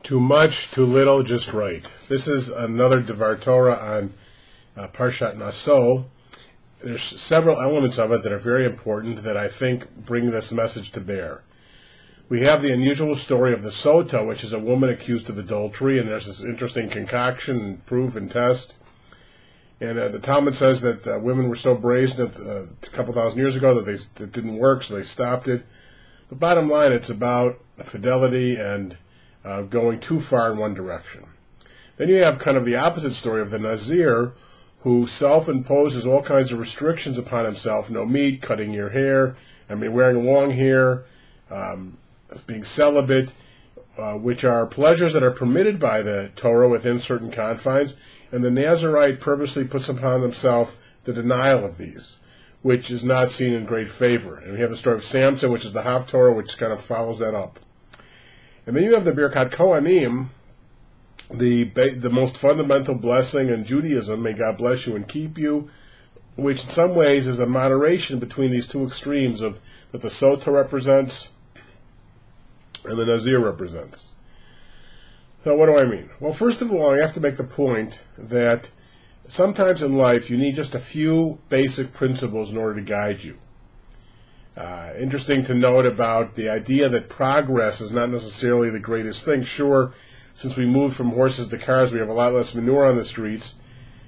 Too much, too little, just right. This is another dvar Torah on Parasha Naso. There's several elements of it that are very important that I think bring this message to bear. We have the unusual story of the sota, which is a woman accused of adultery, and there's this interesting concoction and proof and test. And the Talmud says that women were so brazen a couple thousand years ago that it didn't work, so they stopped it. But bottom line, it's about fidelity and going too far in one direction. Then you have kind of the opposite story of the nazir, who self-imposes all kinds of restrictions upon himself: no meat, cutting your hair, wearing long hair, being celibate, which are pleasures that are permitted by the Torah within certain confines, and the Nazirite purposely puts upon himself the denial of these, which is not seen in great favor. And we have the story of Samson, which is the Haftorah, which kind of follows that up. And then you have the Birkat Kohanim, the most fundamental blessing in Judaism, may God bless you and keep you, which in some ways is a moderation between these two extremes of that the Sota represents and the Nazir represents. So what do I mean? Well, first of all, I have to make the point that sometimes in life you need just a few basic principles in order to guide you. Interesting to note about the idea that progress is not necessarily the greatest thing. Sure, since we moved from horses to cars, we have a lot less manure on the streets.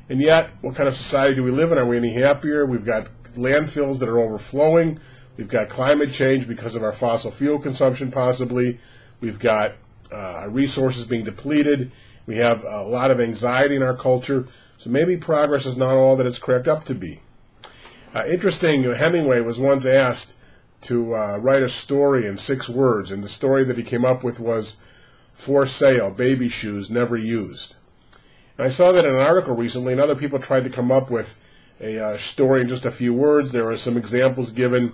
And yet, what kind of society do we live in? Are we any happier? We've got landfills that are overflowing. We've got climate change because of our fossil fuel consumption, possibly. We've got our resources being depleted. We have a lot of anxiety in our culture. So maybe progress is not all that it's cracked up to be. Interesting, Hemingway was once asked to write a story in 6 words, and the story that he came up with was "For sale, baby shoes never used." And I saw that in an article recently, and other people tried to come up with a story in just a few words. There were some examples given.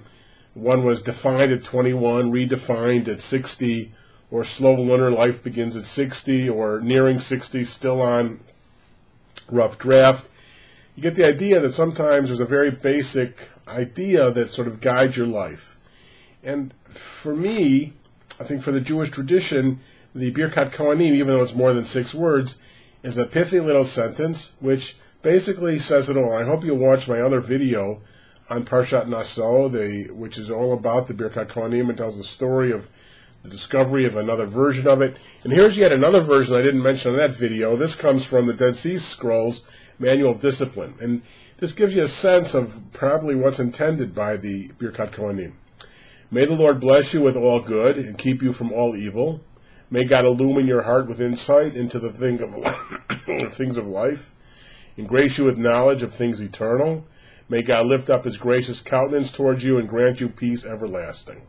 One was defined at 21, redefined at 60, or slow learner, life begins at 60, or nearing 60, still on rough draft. You get the idea that sometimes there's a very basic idea that sort of guides your life. And for me, I think for the Jewish tradition, the Birkat Kohanim, even though it's more than 6 words, is a pithy little sentence which basically says it all. I hope you'll watch my other video on Parasha Naso, which is all about the Birkat Kohanim and tells the story of the discovery of another version of it. And here's yet another version I didn't mention in that video. This comes from the Dead Sea Scrolls Manual of Discipline. And this gives you a sense of probably what's intended by the Birkat Kohanim. May the Lord bless you with all good and keep you from all evil. May God illumine your heart with insight into the things of life, and grace you with knowledge of things eternal. May God lift up his gracious countenance towards you and grant you peace everlasting.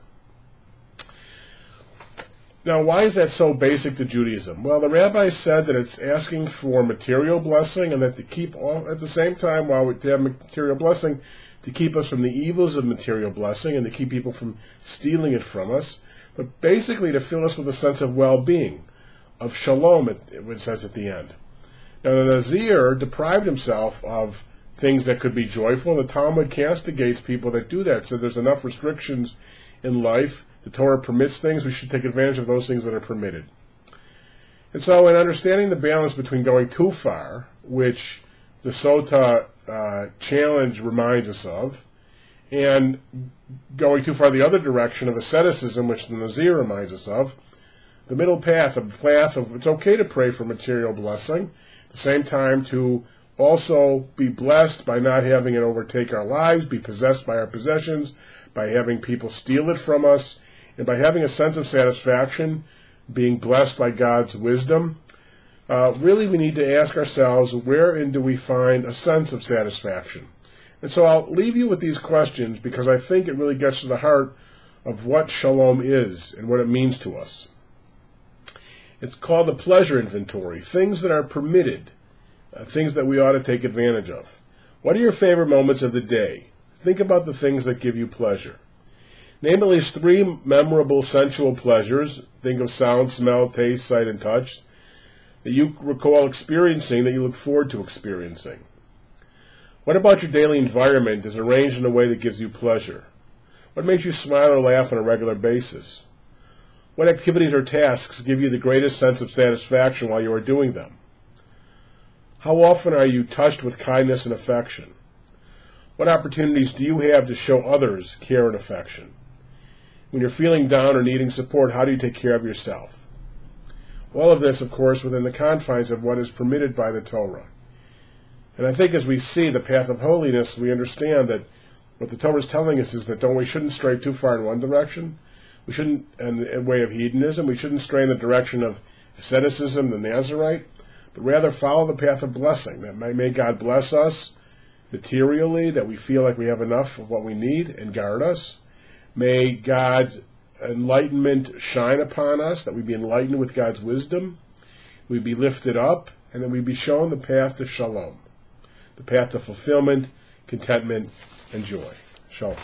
Now, why is that so basic to Judaism? Well, the rabbis said that it's asking for material blessing, and that to keep all at the same time, while we have material blessing, to keep us from the evils of material blessing and to keep people from stealing it from us, but basically to fill us with a sense of well-being, of shalom, it says at the end. Now, the Nazir deprived himself of things that could be joyful, and the Talmud castigates people that do that. So there's enough restrictions in life. The Torah permits things. We should take advantage of those things that are permitted. And so in understanding the balance between going too far, which the Sota challenge reminds us of, and going too far the other direction of asceticism, which the Nazir reminds us of, the middle path, a path of it's okay to pray for material blessing, at the same time to also be blessed by not having it overtake our lives, be possessed by our possessions, by having people steal it from us, and by having a sense of satisfaction, being blessed by God's wisdom. Really, we need to ask ourselves, wherein do we find a sense of satisfaction? And so I'll leave you with these questions because I think it really gets to the heart of what shalom is and what it means to us. It's called the pleasure inventory, things that are permitted, things that we ought to take advantage of. What are your favorite moments of the day? Think about the things that give you pleasure. Name at least 3 memorable sensual pleasures. Think of sound, smell, taste, sight, and touch that you recall experiencing, that you look forward to experiencing. What about your daily environment is arranged in a way that gives you pleasure? What makes you smile or laugh on a regular basis? What activities or tasks give you the greatest sense of satisfaction while you are doing them? How often are you touched with kindness and affection? What opportunities do you have to show others care and affection? When you're feeling down or needing support, how do you take care of yourself? All of this, of course, within the confines of what is permitted by the Torah. And I think as we see the path of holiness, we understand that what the Torah is telling us is that we shouldn't stray too far in one direction. We shouldn't, in the way of hedonism, we shouldn't stray in the direction of asceticism, the Nazirite, but rather follow the path of blessing. That may God bless us materially, that we feel like we have enough of what we need and guard us. May God's enlightenment shine upon us, that we be enlightened with God's wisdom, we be lifted up, and that we be shown the path to shalom, the path to fulfillment, contentment, and joy. Shalom.